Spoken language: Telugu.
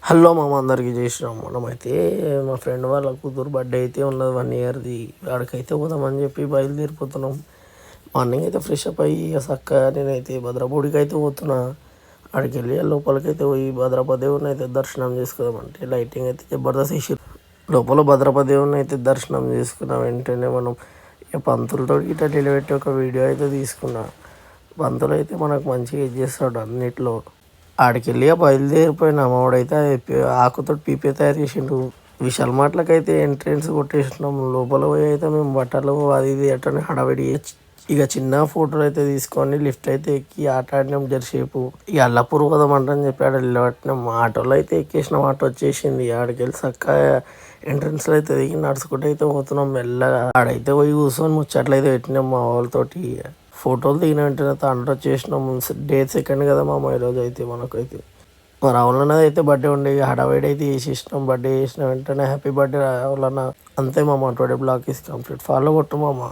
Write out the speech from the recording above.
హలో మామ, అందరికి చేసినాం. మనమైతే మా ఫ్రెండ్ వాళ్ళ కూతురు బర్త్డే అయితే ఉన్నది 1 ఇయర్ది. ఆడికైతే పోదామని చెప్పి బయలుదేరిపోతున్నాం. మార్నింగ్ అయితే ఫ్రెష్ అప్ అయ్యి చక్కగా నేనైతే భద్రపూడికి అయితే పోతున్నా. ఆడికి వెళ్ళి లోపలికైతే పోయి భద్రప దేవుని అయితే దర్శనం చేసుకుందామంటే లైటింగ్ అయితే జబర్దస్త్ వేసి లోపల భద్రప దేవుని అయితే దర్శనం చేసుకున్న వెంటనే మనం పంతులతో ఇట్లా నిలబెట్టి ఒక వీడియో అయితే తీసుకున్నా. పంతులు అయితే మనకు మంచిగా ఇది చేస్తాడు అన్నిట్లో. ఆడికెళ్ళి బయలుదేరిపోయిన మావాడైతే ఆకుతో పీపీ తయారు చేసిండు. విశాల్ మార్ట్లకైతే ఎంట్రెన్స్ కొట్టేసినాం. లోపల పోయి అయితే మేము బట్టలు అది ఇది ఎట్లా హడావిడి ఇక చిన్న ఫోటోలు అయితే తీసుకొని లిఫ్ట్ అయితే ఎక్కి ఆట ఆడినాం జరసేపు. ఇక అల్లపూర్ పోదామంటని చెప్పి ఆడ నిలబెట్టినాం. ఆటోలో అయితే ఎక్కేసినాం. ఆటో వచ్చేసింది. ఆడికెళ్ళి చక్కగా ఎంట్రన్స్లో అయితే దిగి నడుచుకుంటూ అయితే పోతున్నాం మెల్లగా. ఆడైతే పోయి కూర్చొని ముచ్చట్లయితే పెట్టినాం మా వాళ్ళతోటి. ఫోటోలు దిగిన వెంటనే తండ్రి వచ్చేసినాం. డే సెకండ్ కదా మామ ఈరోజు అయితే మనకైతే. మా రావులన్న అయితే బర్త్డే ఉండే హడావిడి అయితే చేసేసినాం. బర్త్డే చేసిన వెంటనే హ్యాపీ బర్త్డే రావులన్న. అంతే మామ, today blog is complete. Follow కొట్టు మామ.